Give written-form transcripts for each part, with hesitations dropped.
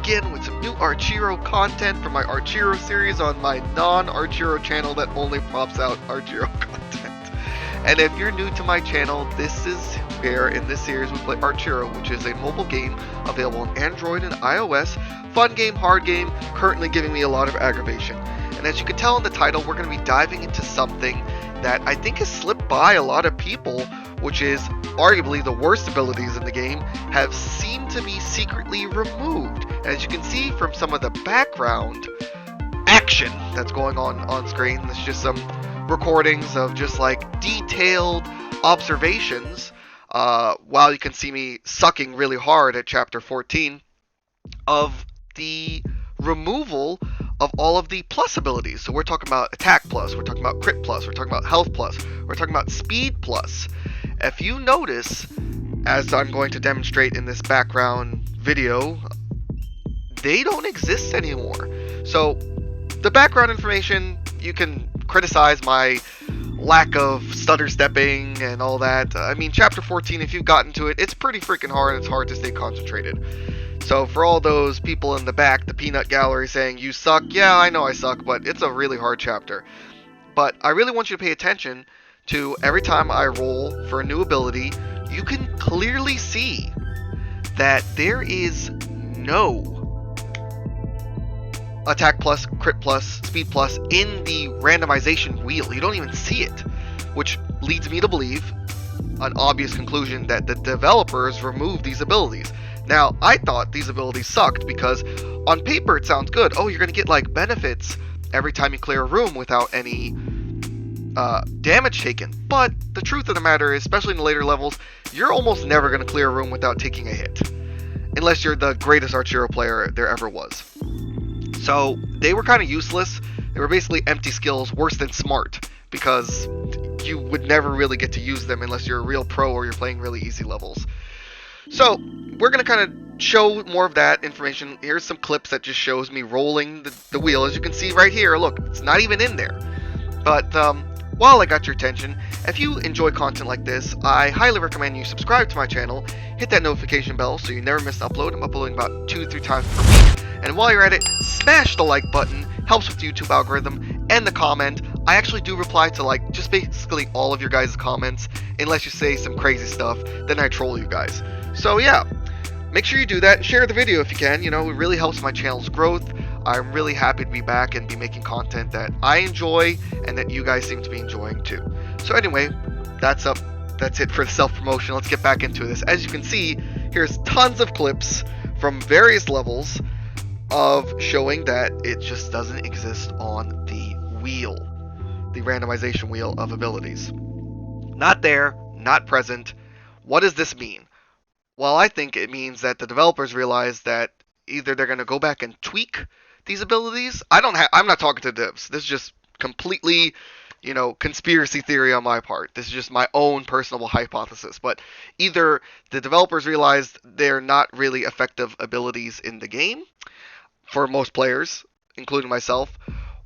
again with some new Archero content from my Archero series on my non-Archero channel that only pops out Archero content. And if you're new to my channel, this is where in this series we play Archero, which is a mobile game available on Android and iOS. Fun game, hard game, currently giving me a lot of aggravation. And as you can tell in the title, we're going to be diving into something that I think has slipped by a lot of people, which is arguably the worst abilities in the game have seemed to be secretly removed. And as you can see from some of the background action that's going on screen, there's just some recordings of just like detailed observations while you can see me sucking really hard at chapter 14 of the removal of all of the plus abilities. So we're talking about attack plus, we're talking about crit plus, we're talking about health plus, we're talking about speed plus. If you notice, as I'm going to demonstrate in this background video, they don't exist anymore. So the background information, you can criticize my lack of stutter stepping and all that. I mean, chapter 14, if you've gotten to it, it's pretty freaking hard. It's hard to stay concentrated. So for all those people in the back, the peanut gallery saying, you suck, yeah, I know I suck, but it's a really hard chapter. But I really want you to pay attention to every time I roll for a new ability, you can clearly see that there is no attack plus, crit plus, speed plus in the randomization wheel. You don't even see it, which leads me to believe an obvious conclusion that the developers removed these abilities. Now, I thought these abilities sucked because on paper it sounds good. Oh, you're going to get like benefits every time you clear a room without any damage taken. But the truth of the matter is, especially in the later levels, you're almost never going to clear a room without taking a hit. Unless you're the greatest Archero player there ever was. So they were kind of useless. They were basically empty skills, worse than smart, because you would never really get to use them unless you're a real pro or you're playing really easy levels. So we're going to kind of show more of that information. Here's some clips that just shows me rolling the wheel. As you can see right here, look, it's not even in there. But while I got your attention, if you enjoy content like this, I highly recommend you subscribe to my channel, hit that notification bell so you never miss an upload. I'm uploading about 2-3 times per week. And while you're at it, smash the like button, helps with the YouTube algorithm, and the comment. I actually do reply to like just basically all of your guys' comments, unless you say some crazy stuff, then I troll you guys. So yeah, make sure you do that. Share the video if you can. You know, it really helps my channel's growth. I'm really happy to be back and be making content that I enjoy and that you guys seem to be enjoying too. So anyway, that's it for the self-promotion. Let's get back into this. As you can see, here's tons of clips from various levels of showing that it just doesn't exist on the wheel, the randomization wheel of abilities. Not there, not present. What does this mean? Well, I think it means that the developers realize that either they're going to go back and tweak these abilities. I'm not talking to devs. This is just completely, conspiracy theory on my part. This is just my own personal hypothesis. But either the developers realized they're not really effective abilities in the game for most players, including myself,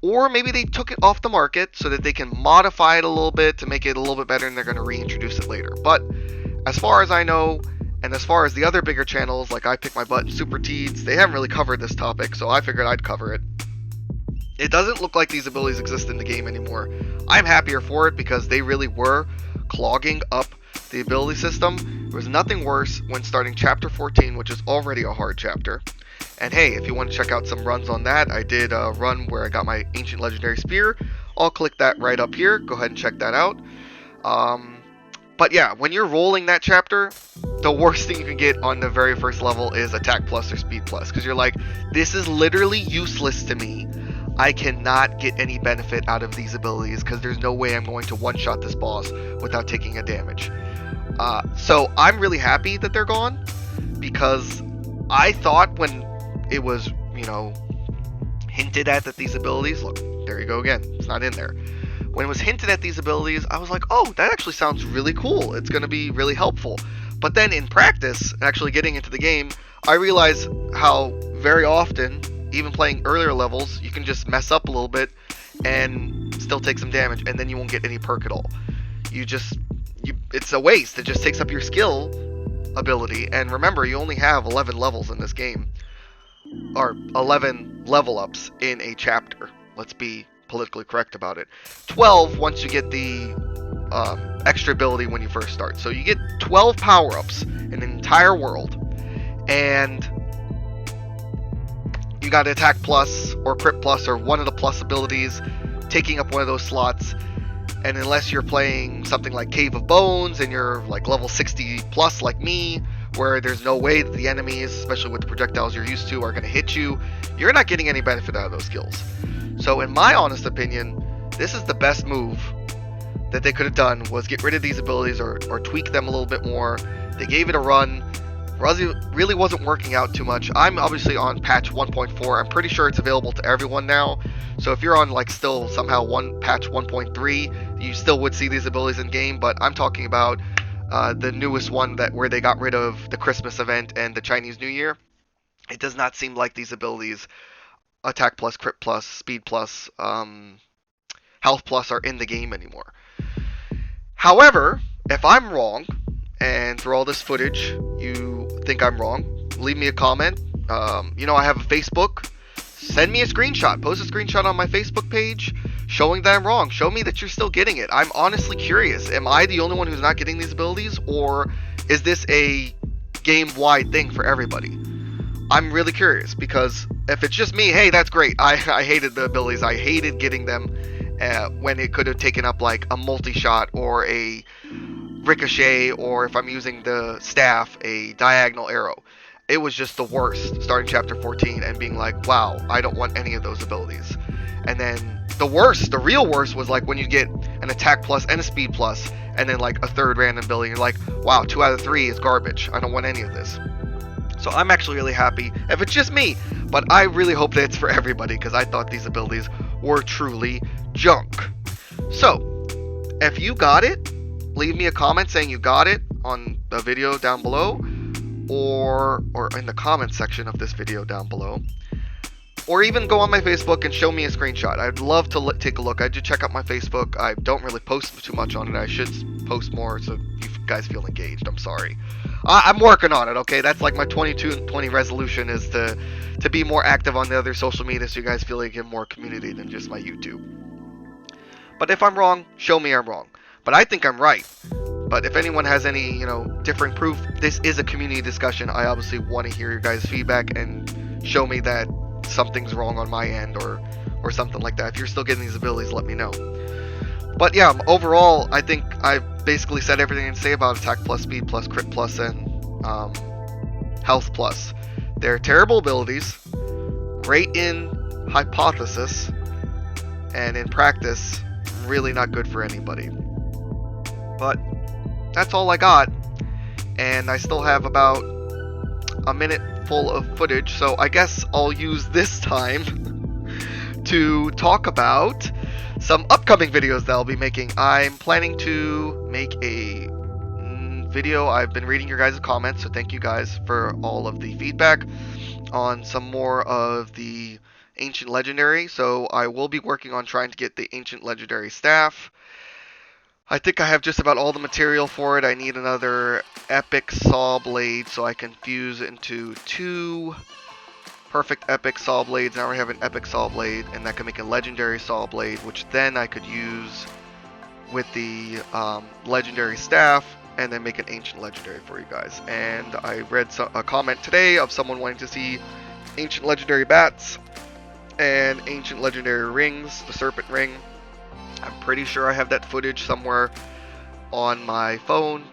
or maybe they took it off the market so that they can modify it a little bit to make it a little bit better, and they're going to reintroduce it later. But as far as I know, and as far as the other bigger channels, like I Pick My Butt and Super Teeds, they haven't really covered this topic, so I figured I'd cover it. It doesn't look like these abilities exist in the game anymore. I'm happier for it because they really were clogging up the ability system. There was nothing worse when starting chapter 14, which is already a hard chapter. And hey, if you want to check out some runs on that, I did a run where I got my Ancient Legendary Spear. I'll click that right up here. Go ahead and check that out. But yeah, when you're rolling that chapter, the worst thing you can get on the very first level is attack plus or speed plus. Because you're like, this is literally useless to me. I cannot get any benefit out of these abilities because there's no way I'm going to one-shot this boss without taking a damage. So I'm really happy that they're gone, because I thought when it was, hinted at that these abilities, look, there you go again, it's not in there. When it was hinted at these abilities, I was like, oh, that actually sounds really cool. It's going to be really helpful. But then in practice, actually getting into the game, I realized how very often, even playing earlier levels, you can just mess up a little bit and still take some damage, and then you won't get any perk at all. It's a waste. It just takes up your skill ability. And remember, you only have 11 levels in this game. or 11 level ups in a chapter. Let's be politically correct about it. 12 once you get the extra ability when you first start. So you get 12 power-ups in an entire world, and you got attack plus or crit plus or one of the plus abilities taking up one of those slots. And unless you're playing something like Cave of Bones and you're like level 60 plus like me, where there's no way that the enemies, especially with the projectiles you're used to, are going to hit you, you're not getting any benefit out of those skills. So in my honest opinion, this is the best move that they could have done, was get rid of these abilities or tweak them a little bit more. They gave it a run. Really wasn't working out too much. I'm obviously on patch 1.4. I'm pretty sure it's available to everyone now. So if you're on like still somehow patch 1.3, you still would see these abilities in game. But I'm talking about the newest one where they got rid of the Christmas event and the Chinese New Year. It does not seem like these abilities, attack plus, crit plus, speed plus, health plus, are in the game anymore. However, if I'm wrong, and through all this footage you think I'm wrong, leave me a comment. I have a Facebook. Send me a screenshot. Post a screenshot on my Facebook page showing that I'm wrong. Show me that you're still getting it. I'm honestly curious. Am I the only one who's not getting these abilities, or is this a game-wide thing for everybody? I'm really curious, because if it's just me, hey, that's great. I hated the abilities. I hated getting them when it could have taken up like a multi-shot or a ricochet, or if I'm using the staff, a diagonal arrow. It was just the worst starting chapter 14 and being like, wow, I don't want any of those abilities. And then the real worst was like when you get an attack plus and a speed plus and then like a third random ability, you're like, wow, 2 out of 3 is garbage. I don't want any of this. So I'm actually really happy if it's just me, but I really hope that it's for everybody, because I thought these abilities were truly junk. So if you got it, leave me a comment saying you got it on the video down below, or in the comment section of this video down below, or even go on my Facebook and show me a screenshot. I'd love to take a look. I did check out my Facebook. I don't really post too much on it. I should post more so you guys feel engaged. I'm sorry. I'm working on it, okay? That's like my 2020 resolution, is to be more active on the other social media so you guys feel like you have more community than just my YouTube. But if I'm wrong, show me I'm wrong. But I think I'm right. But if anyone has any, differing proof, this is a community discussion. I obviously want to hear your guys' feedback and show me that something's wrong on my end or something like that. If you're still getting these abilities, let me know. But yeah, overall, I think I basically said everything I can say about attack plus, speed plus, crit plus, and health plus. They're terrible abilities, great in hypothesis, and in practice, really not good for anybody. But that's all I got, and I still have about a minute full of footage, so I guess I'll use this time to talk about some upcoming videos that I'll be making. I'm planning to make a video. I've been reading your guys' comments, so thank you guys for all of the feedback on some more of the Ancient Legendary. So I will be working on trying to get the Ancient Legendary staff. I think I have just about all the material for it. I need another epic saw blade so I can fuse into 2 perfect epic saw blades. Now I have an epic saw blade, and that can make a legendary saw blade, which then I could use with the legendary staff and then make an ancient legendary for you guys. And I read a comment today of someone wanting to see ancient legendary bats and ancient legendary rings, the serpent ring. I'm pretty sure I have that footage somewhere on my phone.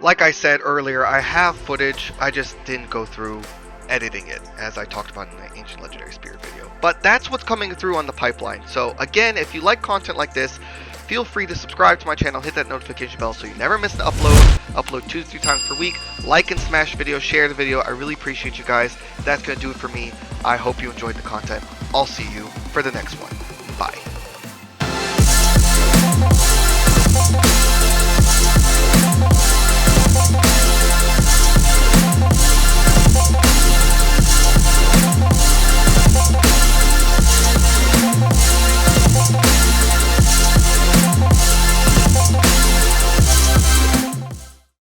Like I said earlier, I have footage, I just didn't go through editing it, as I talked about in the Ancient Legendary Spirit video. But that's what's coming through on the pipeline. So again, if you like content like this, feel free to subscribe to my channel, hit that notification bell so you never miss an upload. Upload 2 to 3 times per week. Like and smash the video, share the video. I really appreciate you guys. That's going to do it for me. I hope you enjoyed the content. I'll see you for the next one.